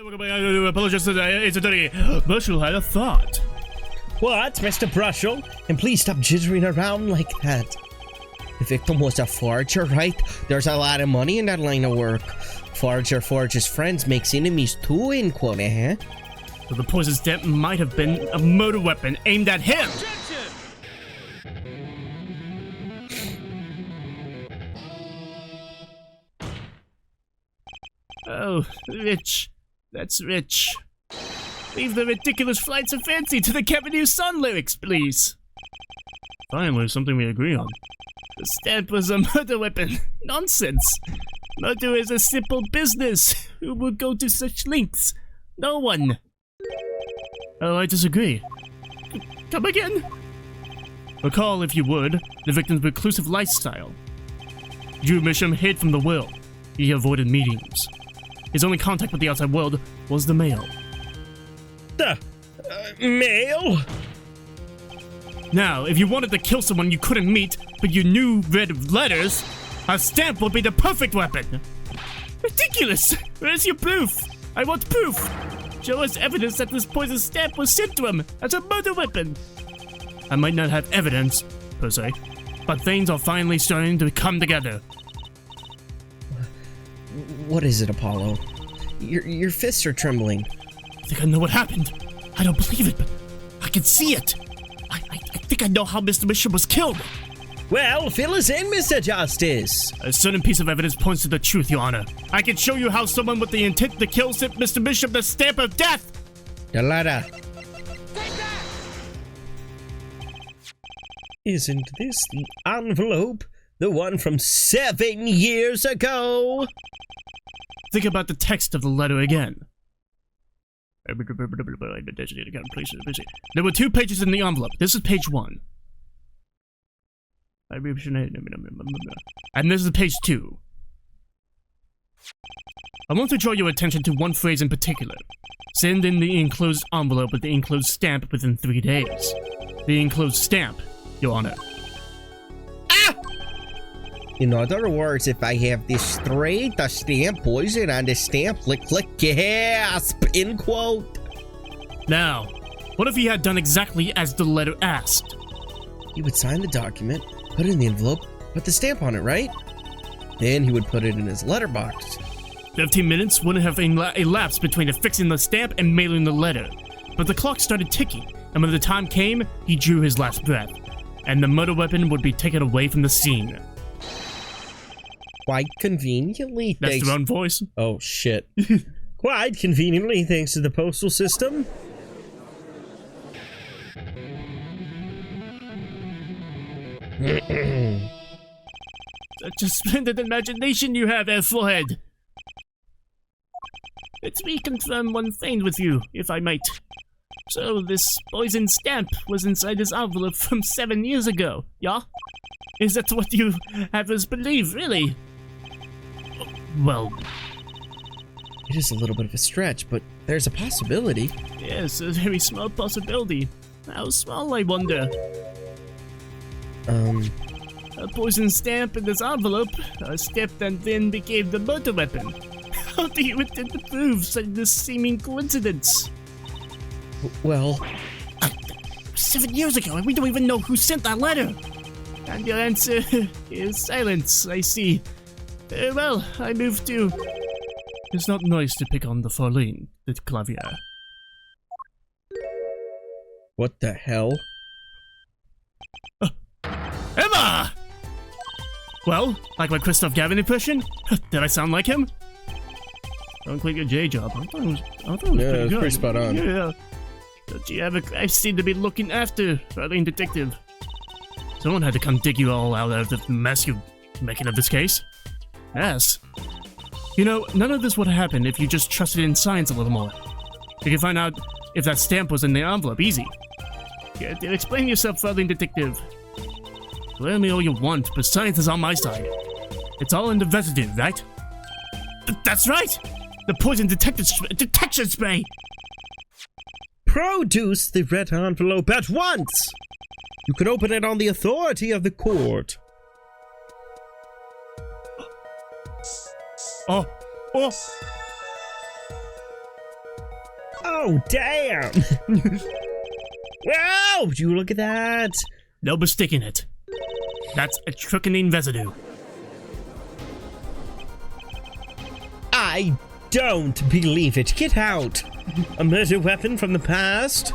Apologies, it's a dirty. Brushel had a thought. What, Mr. Brushel? And please stop jittering around like that. The victim was a forger, right? There's a lot of money in that line of work. Forger forges friends, makes enemies too, in quote, huh? So the poison stamp might have been a murder weapon aimed at him. Oh, rich. That's rich. Leave the ridiculous flights of fancy to the Kevin Hughes Sun lyrics, please. Finally, something we agree on. The stamp was a murder weapon. Nonsense. Murder is a simple business. Who would go to such lengths? No one. Oh, I disagree. Come again? Recall, if you would, the victim's reclusive lifestyle. Drew Misham hid from the world. He avoided meetings. His only contact with the outside world was the mail. The mail? Now, if you wanted to kill someone you couldn't meet, but you knew read letters, a stamp would be the perfect weapon. Ridiculous! Where's your proof? I want proof! Show us evidence that this poison stamp was sent to him as a murder weapon. I might not have evidence, per se, but things are finally starting to come together. What is it, Apollo? Your fists are trembling. I think I know what happened. I don't believe it, but I can see it. I think I know how Mr. Bishop was killed. Well, fill us in, Mr. Justice. A certain piece of evidence points to the truth, Your Honor. I can show you how someone with the intent to kill sent Mr. Bishop the stamp of death. The letter. Isn't this the envelope? The one from 7 years ago? Think about the text of the letter again. There were 2 pages in the envelope. This is page 1. And this is page 2. I want to draw your attention to one phrase in particular. Send in the enclosed envelope with the enclosed stamp within 3 days. The enclosed stamp, Your Honor. Ah! In other words, if I have this straight, the stamp poison on the stamp, click, gasp, end quote. Now, what if he had done exactly as the letter asked? He would sign the document, put it in the envelope, put the stamp on it, right? Then he would put it in his letterbox. 15 minutes wouldn't have elapsed between affixing the stamp and mailing the letter. But the clock started ticking, and when the time came, he drew his last breath. And the murder weapon would be taken away from the scene. Quite conveniently, That's the wrong voice. Oh, shit. Quite conveniently, thanks to the postal system. Such a splendid imagination you have, Airforehead. Let me confirm one thing with you, if I might. So, this poison stamp was inside this envelope from 7 years ago, yeah? Is that what you have us believe, really? Well... It is a little bit of a stretch, but there's a possibility. Yes, a very small possibility. How small, I wonder? A poison stamp in this envelope, a stamp that then became the murder weapon. How do you intend to prove such this seeming coincidence? Well... 7 years ago, and we don't even know who sent that letter! And your answer is silence, I see. Well, I move to... It's not nice to pick on the Farlene, the Clavier. What the hell? Emma! Well, like my Christoph Gavin impression? Did I sound like him? Don't quit your J job. I thought it was pretty good. Pretty spot on. Yeah. Don't you have a crime scene to be looking after, Farlene detective? Someone had to come dig you all out of the mess you're making of this case. Yes. You know, none of this would have happened if you just trusted in science a little more. You can find out if that stamp was in the envelope, easy. Yeah, explain yourself, Farlene detective. Blame me all you want, but science is on my side. It's all in the residue, right? That's right! The poison detection spray! Produce the red envelope at once! You can open it on the authority of the court. Oh! Oh, damn! Wow! Would you look at that? No mistaking it. That's a strychnine residue. I don't believe it. Get out! A murder weapon from the past?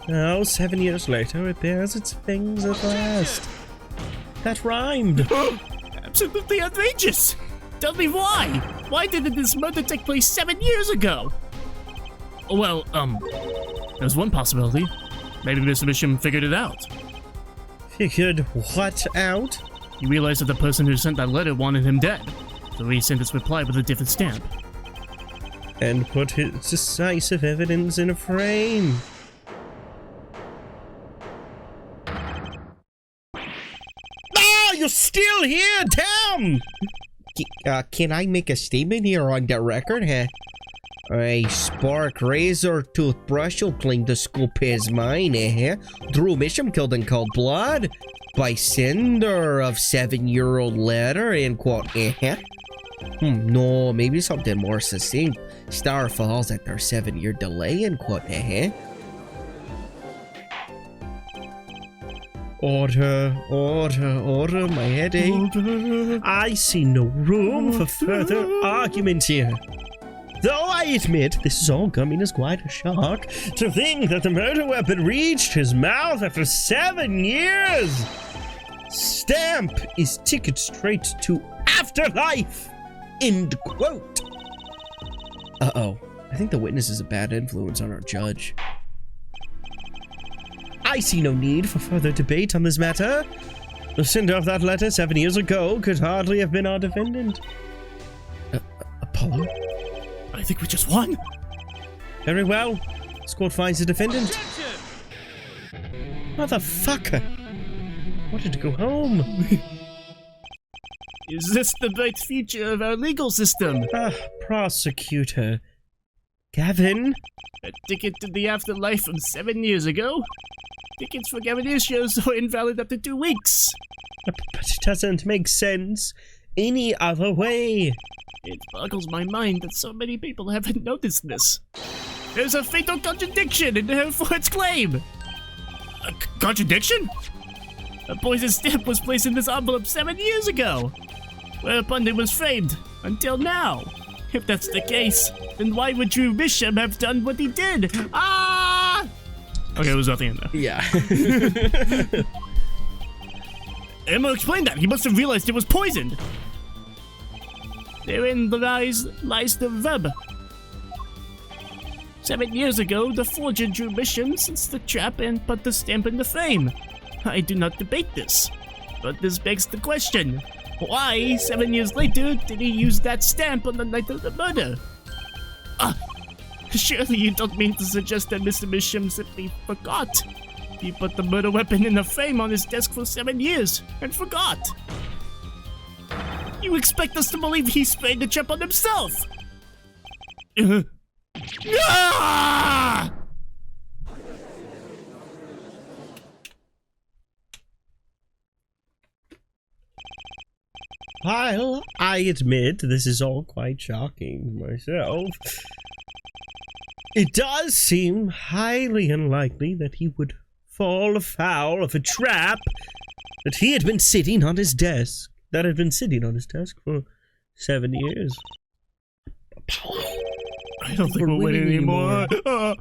Now, 7 years later, it bears its fangs at last. That rhymed. Absolutely outrageous! Tell me why! Why didn't this murder take place 7 years ago? Well, there's one possibility. Maybe Mr. Bisham figured it out. Figured what out? He realized that the person who sent that letter wanted him dead, so he sent his reply with a different stamp. And put his decisive evidence in a frame. Ah, you're still here, damn! Can I make a statement here on the record, huh? A spark razor toothbrush will clean the school pays mine, eh? Drew Misham killed in cold blood by sender of 7-year-old letter, end quote, eh? No, maybe something more succinct. Star falls at their 7-year delay, end quote, eh? Order, order, order, my headache. I see no room for further argument here. Though I admit this is all coming as quite a shock to think that the murder weapon reached his mouth after 7 years. Stamp is ticket straight to afterlife. End quote. Uh-oh. I think the witness is a bad influence on our judge. I see no need for further debate on this matter. The sender of that letter 7 years ago could hardly have been our defendant. Apollo? I think we just won! Very well. Squad finds the defendant. Motherfucker! Wanted to go home. Is this the bright future of our legal system? Prosecutor. Gavin? A ticket to the afterlife from 7 years ago? Tickets for Gavin shows are invalid after 2 weeks. But it doesn't make sense any other way. It boggles my mind that so many people haven't noticed this. There's a fatal contradiction in Hereford's claim! A contradiction? A poison stamp was placed in this envelope 7 years ago, whereupon it was framed until now. If that's the case, then why would Drew Bisham have done what he did? Ah! Okay, there was nothing in there. Yeah. Emma explained that. He must have realized it was poisoned. Therein lies the rub. 7 years ago, the forger Drew Bisham sets the trap and put the stamp in the frame. I do not debate this, but this begs the question. Why, 7 years later, did he use that stamp on the night of the murder? Surely you don't mean to suggest that Mr. Bisham simply forgot. He put the murder weapon in a frame on his desk for 7 years and forgot. You expect us to believe he sprayed the trap on himself? Ah! While I admit this is all quite shocking myself, it does seem highly unlikely that he would fall afoul of a trap that had been sitting on his desk for 7 years. I don't think we're winning anymore.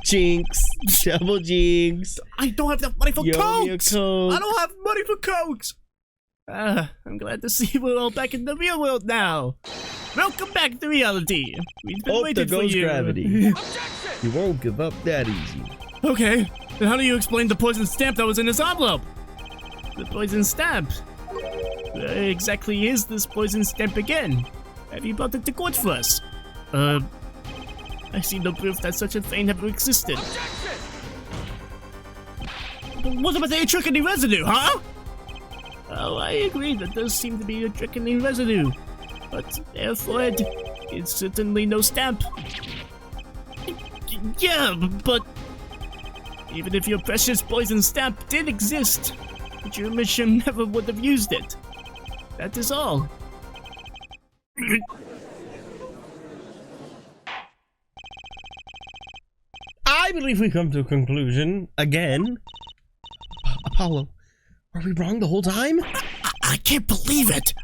Jinx. Double jinx. I don't have enough money for Cokes! Coke. I don't have money for Cokes! I'm glad to see we're all back in the real world now. Welcome back to reality. We've been waiting for you. Gravity. You won't give up that easy. Okay, then how do you explain the poison stamp that was in this envelope? The poison stamp? Where exactly is this poison stamp again? Have you brought it to court for us? I see no proof that such a thing ever existed. But what about the strychnine residue, huh? Oh, I agree that does seem to be a strychnine residue. But therefore, it's certainly no stamp. Yeah, but even if your precious poison stamp did exist, Drew Bisham never would have used it. That is all. I believe we come to a conclusion again. Apollo, are we wrong the whole time? I can't believe it!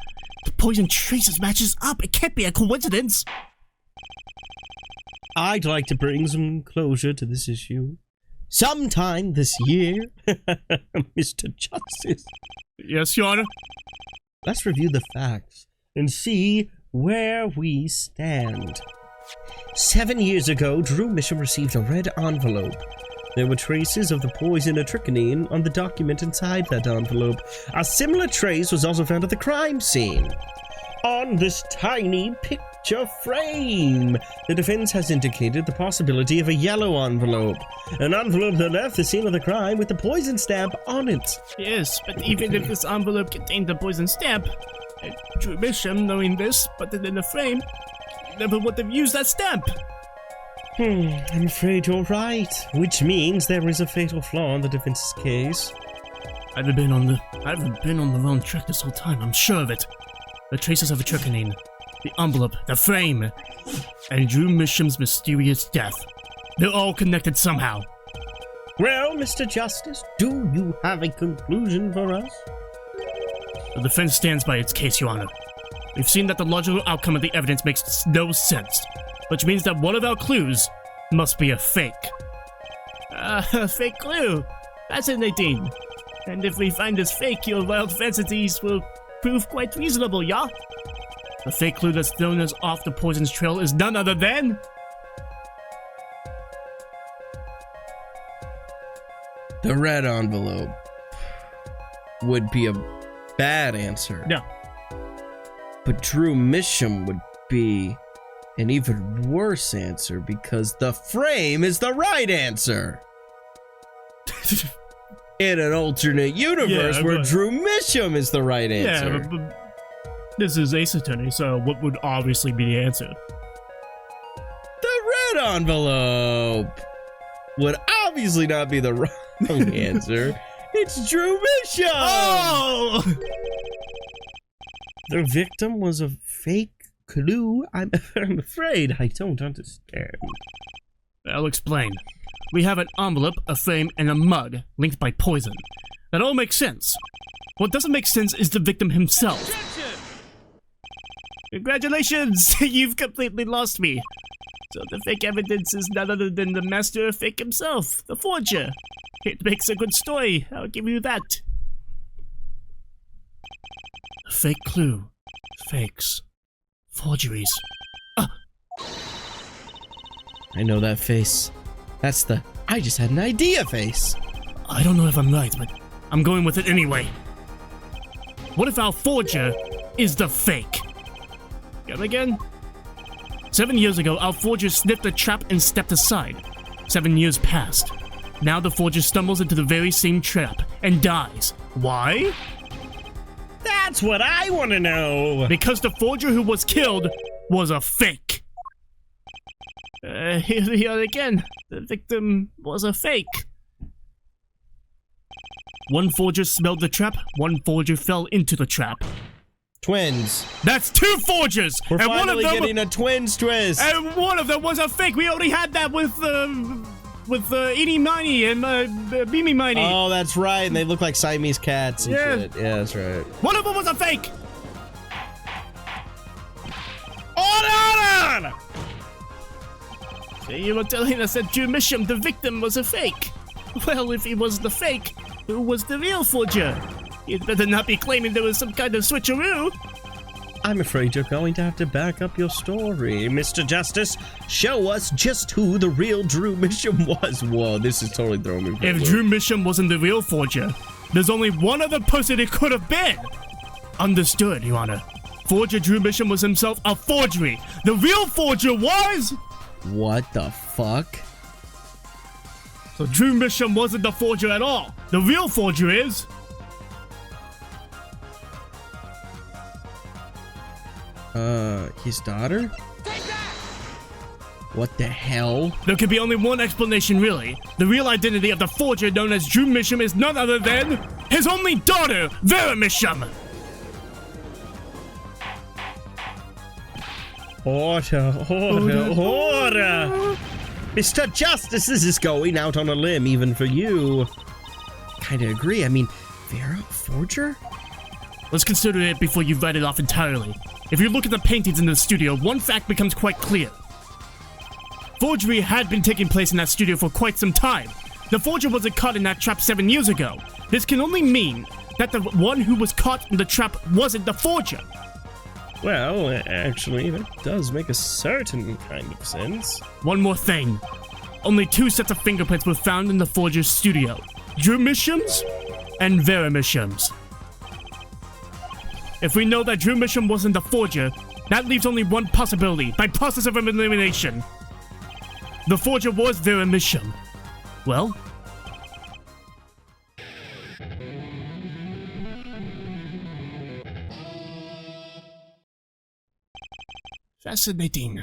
The poison traces matches up. It can't be a coincidence. I'd like to bring some closure to this issue. Sometime this year, Mr. Justice. Yes, Your Honor. Let's review the facts and see where we stand. 7 years ago, Drew Misham received a red envelope. There were traces of the poison atrichinine on the document inside that envelope. A similar trace was also found at the crime scene. On this tiny picture frame, the defense has indicated the possibility of a yellow envelope. An envelope that left the scene of the crime with the poison stamp on it. Yes, but even if this envelope contained the poison stamp, Drew Misham, knowing this, put it in the frame, never would have used that stamp. I'm afraid you're right. Which means there is a fatal flaw in the defense's case. I haven't been on the wrong track this whole time, I'm sure of it. The traces of atrichinine, the envelope, the frame, and Drew Misham's mysterious death. They're all connected somehow. Well, Mr. Justice, do you have a conclusion for us? The defense stands by its case, Your Honor. We've seen that the logical outcome of the evidence makes no sense, which means that one of our clues must be a fake. A fake clue. Fascinating. And if we find this fake, your wild fantasies will prove quite reasonable, yeah? The fake clue that's thrown us off the poison's trail is none other than... The red envelope would be a bad answer. No. But Drew Misham would be an even worse answer because the frame is the right answer. In an alternate universe where Drew Misham is the right answer. Yeah, but this is Ace Attorney, so what would obviously be the answer? The red envelope would obviously not be the wrong answer. It's Drew Misham! Oh! The victim was a fake clue? I'm afraid I don't understand. I'll explain. We have an envelope, a frame, and a mug linked by poison. That all makes sense. What doesn't make sense is the victim himself. Congratulations! You've completely lost me. So the fake evidence is none other than the master of fake himself, the forger. It makes a good story, I'll give you that. A fake clue. Fakes. Forgeries. I know that face. That's the I just had an idea face. I don't know if I'm right, but I'm going with it anyway. What if our forger is the fake? Come again? 7 years ago, our forger sniffed a trap and stepped aside. 7 years passed. Now the forger stumbles into the very same trap and dies. Why? That's what I want to know. Because the forger who was killed was a fake. Here we are again. The victim was a fake. One forger smelled the trap, one forger fell into the trap. Twins. That's two forgers! We're and finally one of them, getting a twins twist. and one of them was a fake. We already had that with Eeny Miny and Beamy Miny. Oh, that's right. And they look like Siamese cats and shit. Yeah, that's right. One of them was a fake! On! So you were telling us that Drew Misham, the victim, was a fake. Well, if he was the fake, who was the real forger? You'd better not be claiming there was some kind of switcheroo. I'm afraid you're going to have to back up your story, Mr. Justice. Show us just who the real Drew Misham was. Whoa, this is totally throwing me for a If loop. Drew Misham wasn't the real forger, there's only one other person it could have been. Understood, Your Honor. Forger Drew Misham was himself a forgery. The real forger was... What the fuck? So Drew Misham wasn't the forger at all. The real forger is... His daughter? What the hell? There could be only one explanation, really. The real identity of the forger known as Drew Misham is none other than... his only daughter, Vera Misham! Order. Mr. Justice, this is going out on a limb, even for you. Kinda agree. I mean, Vera, a forger? Let's consider it before you write it off entirely. If you look at the paintings in the studio, one fact becomes quite clear. Forgery had been taking place in that studio for quite some time. The forger wasn't caught in that trap 7 years ago. This can only mean that the one who was caught in the trap wasn't the forger. Well, actually, that does make a certain kind of sense. One more thing. Only 2 sets of fingerprints were found in the forger's studio. Drew Misham's and Vera Misham's. If we know that Drew Misham wasn't the forger, that leaves only one possibility, by process of elimination. The forger was Vera Misham. Well? Fascinating.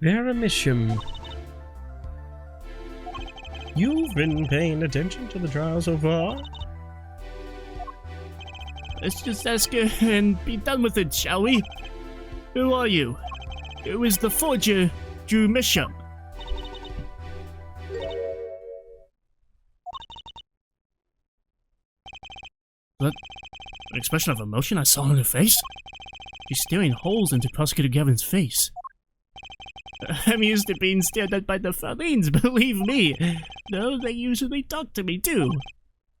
Vera Misham. You've been paying attention to the trial so far? Let's just ask her and be done with it, shall we? Who are you? Who is the forger, Drew Misham? What? An expression of emotion I saw on her face? She's staring holes into Prosecutor Gavin's face. I'm used to being stared at by the Farines, believe me. No, they usually talk to me too.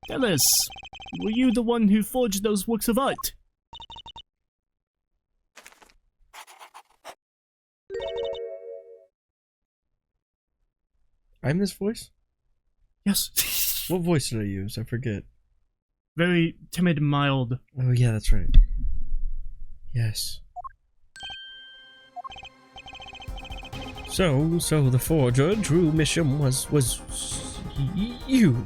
Tell us, were you the one who forged those works of art? I'm this voice? Yes. What voice did I use? I forget. Very timid and mild. Oh yeah, that's right. Yes. So the forger, Drew Misham, was you.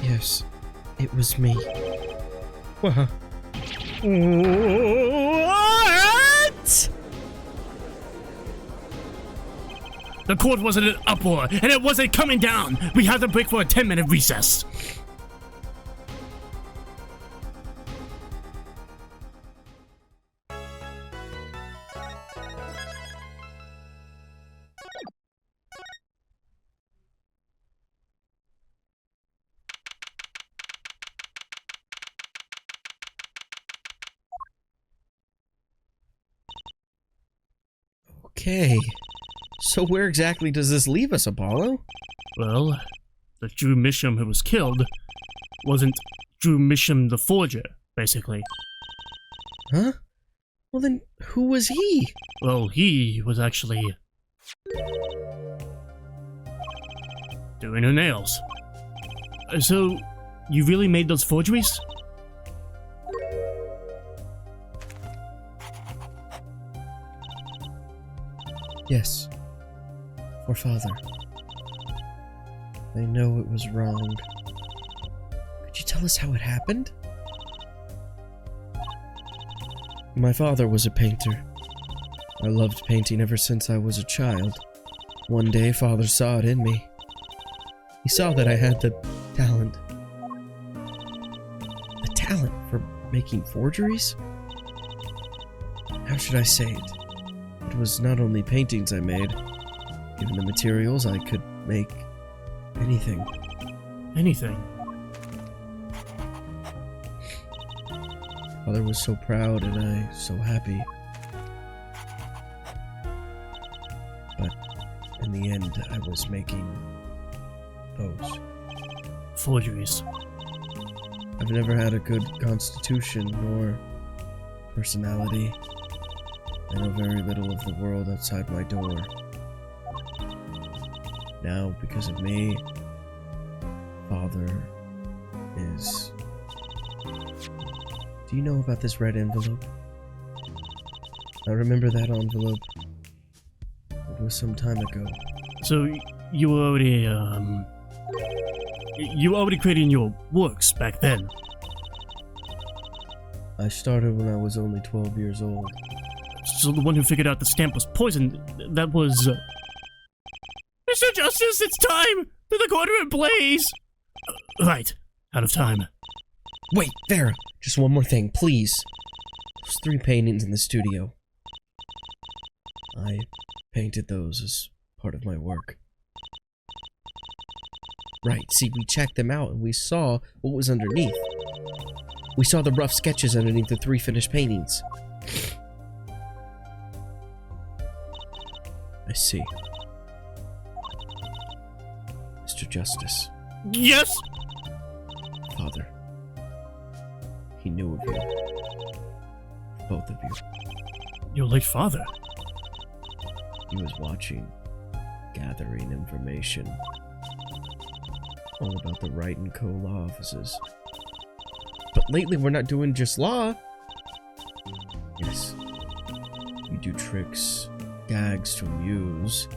Yes, it was me. What? The court was in an uproar, and it wasn't coming down. We had to break for a 10-minute recess. Okay. So where exactly does this leave us, Apollo? Well, the Drew Misham who was killed wasn't Drew Misham the forger, basically. Huh? Well then, who was he? Well, he was actually doing her nails. So, you really made those forgeries? Yes. For father. I know it was wrong. Could you tell us how it happened? My father was a painter. I loved painting ever since I was a child. One day, father saw it in me. He saw that I had the talent. The talent for making forgeries? How should I say it? It was not only paintings I made. Given the materials, I could make anything. Anything? Father was so proud and I so happy. But in the end, I was making those. Forgeries. I've never had a good constitution nor personality. I know very little of the world outside my door. Now, because of me, father is... Do you know about this red envelope? I remember that envelope. It was some time ago. So, you were already, you were already creating your works back then? I started when I was only 12 years old. So the one who figured out the stamp was poisoned, that was... Mr. Justice, it's time! To the courtroom, please! Right. Out of time. Wait, Vera, just one more thing, please. Those 3 paintings in the studio. I painted those as part of my work. Right, see, we checked them out and we saw what was underneath. We saw the rough sketches underneath the 3 finished paintings. I see. Mr. Justice. Yes! Father. He knew of you. Both of you. Your late father? He was watching, gathering information. All about the Wright & Co. law offices. But lately we're not doing just law. Yes. We do tricks, gags to amuse,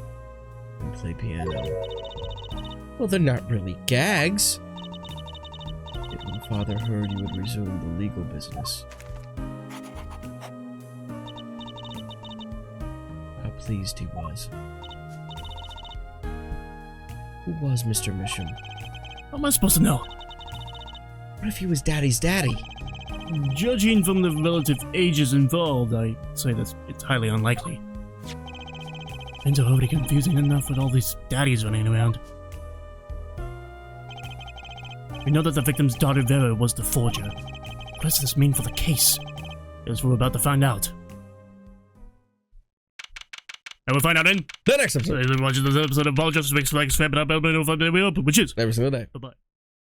and play piano. Well, they're not really gags. Yet when Father heard you would resume the legal business, how pleased he was. Who was Mr. Misham? How am I supposed to know? What if he was Daddy's daddy? Judging from the relative ages involved, I'd say that it's highly unlikely. Things are already confusing enough with all these daddies running around. We know that the victim's daughter Vera was the forger. What does this mean for the case? As we're about to find out. And we'll find out in The next episode. watch this episode of Ball Justice Makes Flags Fab, which is Every single day. bye-bye.